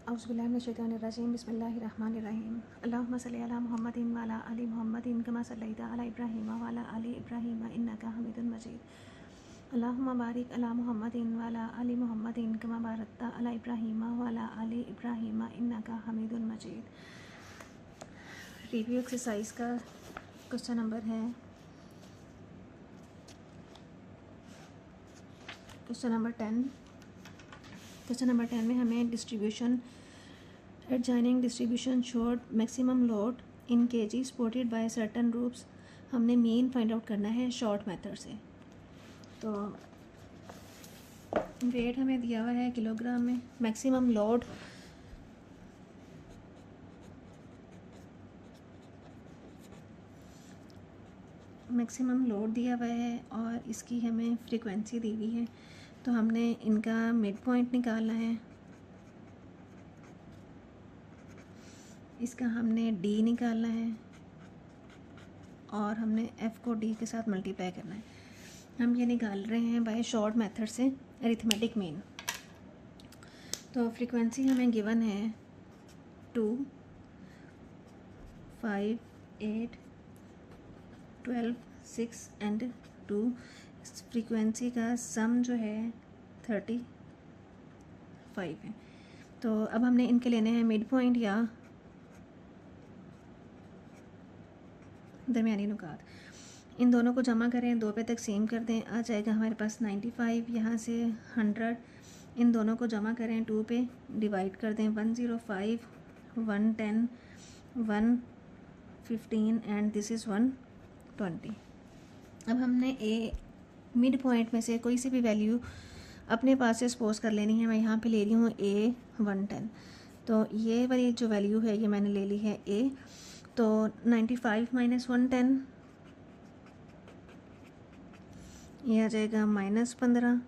औज़ुबिल्लाहिमिनश्शैतानिर्रजीम बिस्मिल्लाहिर्रहमानिर्रहीम अल्लाहुम्मा सल्लि अला मुहम्मदिन व अला आलि मुहम्मदिन कमा सल्लैता अला इब्राहीम व अला आलि इब्राहीम इन्नका हमीदुन मजीद अल्लाहुम्मा बारिक अला मुहम्मदिन व अला आलि मुहम्मदिन कमा बारकता अला इब्राहीम व अला आलि इब्राहीम इन्नका हमीदुन मजीद। रिव्यू एक्सरसाइज का क्वेश्चन नंबर है क्वेश्चन नंबर 10। क्वेश्चन नंबर 10 में हमें distribution adjoining distribution showed maximum load in KG supported by certain groups. हमने मीन फाइंड आउट करना है शॉर्ट मेथड से। तो वेट हमें दिया हुआ है किलोग्राम में, मैक्सिमम लोड दिया हुआ है और इसकी हमें फ्रीक्वेंसी दी हुई है। तो हमने इनका मिड पॉइंट निकालना है, इसका हमने डी निकालना है और हमने एफ़ को डी के साथ मल्टीप्लाई करना है। हम ये निकाल रहे हैं बाय शॉर्ट मेथड से अरिथमेटिक मीन। तो फ्रीक्वेंसी हमें गिवन है 2, 5, 8, 12, 6 एंड 2। फ्रीक्वेंसी का सम जो है 35 है। तो अब हमने इनके लेने हैं मिड पॉइंट या दरमियानी नुकात। इन दोनों को जमा करें, 2 पे तकसीम कर दें, आ जाएगा हमारे पास 95। यहाँ से 100, इन दोनों को जमा करें, 2 पे डिवाइड कर दें, 105, 110, 115 एंड दिस इज़ 120। अब हमने ए मिड पॉइंट में से कोई सी भी वैल्यू अपने पास से सपोज कर लेनी है। मैं यहाँ पे ले रही हूँ ए 110। तो ये वाली जो वैल्यू है ये मैंने ले ली है ए। तो 95 माइनस 110 ये आ जाएगा -15।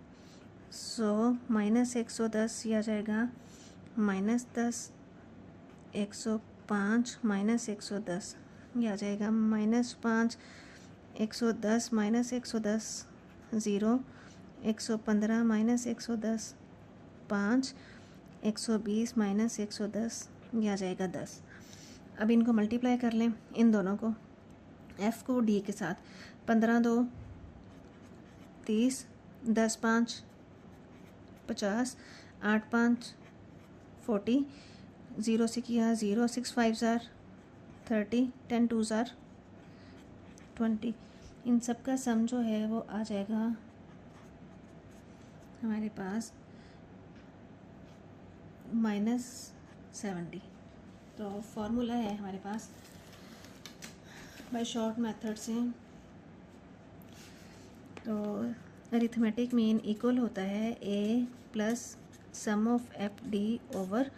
100 माइनस 110 ये आ जाएगा -10। 105 माइनस 110 ये आ जाएगा -5। 110 माइनस 110 0। 115 माइनस 110 5। 120 माइनस 110 ये आ जाएगा 10। अब इनको मल्टीप्लाई कर लें, इन दोनों को, एफ़ को डी के साथ। 15 2 30, 10 5 50, 8 5 40, 0 से किया 0, 6 5 30, 10 2 20। इन सब का सम जो है वो आ जाएगा हमारे पास -70। तो फॉर्मूला है हमारे पास बाय शॉर्ट मेथड से। तो अरिथमेटिक मीन इक्वल होता है A plus sum of f d over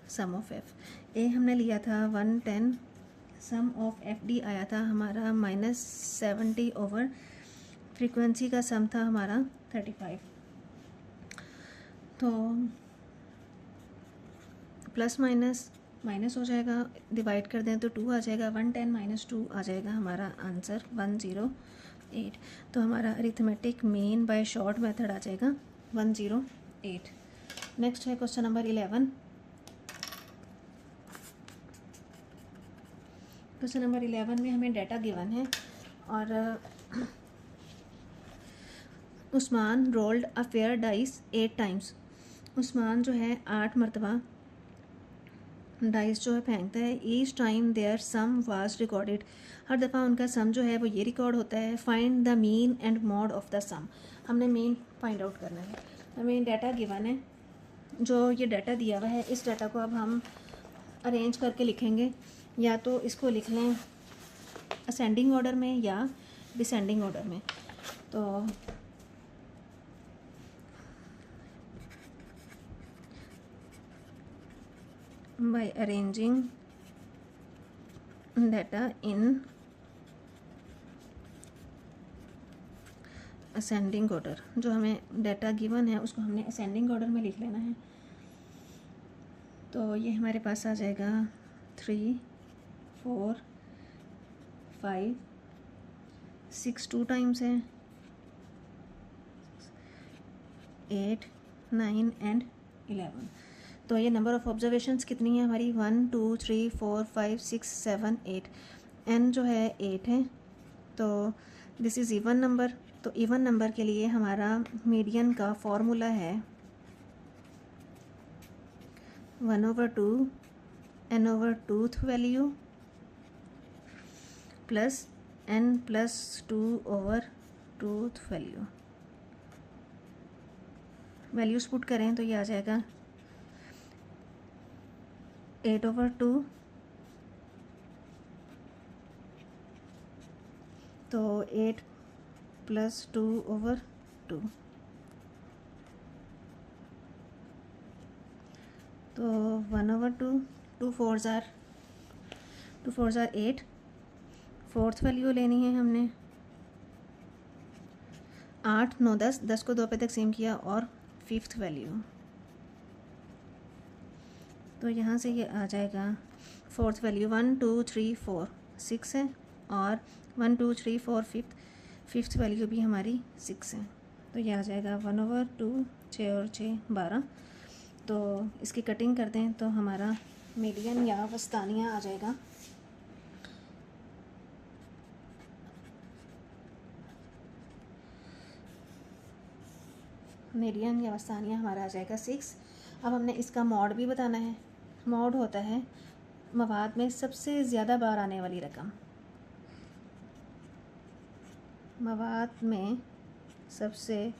sum of f. A हमने लिया था 110, सम ऑफ एफ डी आया था हमारा -70 ओवर फ्रीक्वेंसी का सम था हमारा 35। तो प्लस माइनस माइनस हो जाएगा, डिवाइड कर दें तो 2 आ जाएगा। 110 माइनस 2 आ जाएगा हमारा आंसर 108। तो हमारा arithmetic mean by short method आ जाएगा 108। नेक्स्ट है क्वेश्चन नंबर 11। क्वेश्चन नंबर 11 में हमें डाटा गिवन है और Usman rolled a fair dice 8 times. Usman जो है 8 मरतबा डाइस जो है फेंकता है। Each time their sum was recorded. हर दफ़ा उनका सम जो है वो ये रिकॉर्ड होता है। Find the mean and mode of the sum. हमने मीन फाइंड आउट करना है। हमें डाटा गिवन है, जो ये डाटा दिया हुआ है इस डाटा को अब हम अरेंज करके लिखेंगे। या तो इसको लिख लें असेंडिंग ऑर्डर में या डिसेंडिंग ऑर्डर में। तो by arranging data in ascending order, जो हमें डाटा गिवन है उसको हमने असेंडिंग ऑर्डर में लिख लेना है। तो ये हमारे पास आ जाएगा 3 4 5 6 2 टाइम्स है, 8 9 एंड 11। तो ये नंबर ऑफ़ ऑब्जर्वेशंस कितनी है हमारी 1 2 3 4 5 6 7 8, n जो है 8 है। तो दिस इज़ इवन नंबर। तो इवन नंबर के लिए हमारा मीडियन का फॉर्मूला है 1/2 n/2th value plus n+2/2th value. Values put करें तो ये आ जाएगा 8/2, तो 8 + 2/2, तो 1/2, 2 4s are 8। फोर्थ वैल्यू लेनी है हमने 8 9 10, 10 को 2 पे तकसीम किया और फिफ्थ वैल्यू। तो यहाँ से ये आ जाएगा फोर्थ वैल्यू 1 2 3 4 6 है, और 1 2 3 4 फिफ्थ वैल्यू भी हमारी 6 है। तो ये आ जाएगा 1/2, 6 और 6 12। तो इसकी कटिंग करते हैं तो हमारा मीडियन या वस्तानिया आ जाएगा मीडियन या वस्तानिया हमारा आ जाएगा 6। अब हमने इसका मॉड भी बताना है। मॉड होता है मवाद में सबसे ज़्यादा बार आने वाली रकम। मवाद में सबसे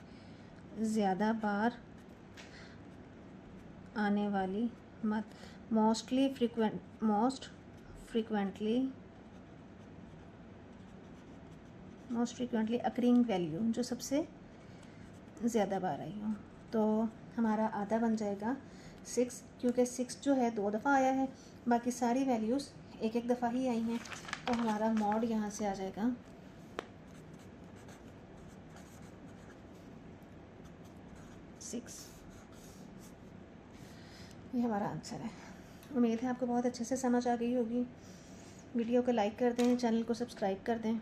ज़्यादा बार आने वाली मोस्ट फ्रिक्वेंटली अकरिंग वैल्यू, जो सबसे ज़्यादा बार आई हो। तो हमारा आधा बन जाएगा 6, क्योंकि 6 जो है 2 दफ़ा आया है, बाकी सारी वैल्यूज़ एक एक दफ़ा ही आई हैं। तो हमारा मॉड यहाँ से आ जाएगा 6। ये हमारा आंसर है। उम्मीद है आपको बहुत अच्छे से समझ आ गई होगी। वीडियो को लाइक कर दें, चैनल को सब्सक्राइब कर दें।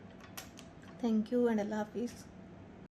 थैंक यू एंड अल्लाह हाफिज़।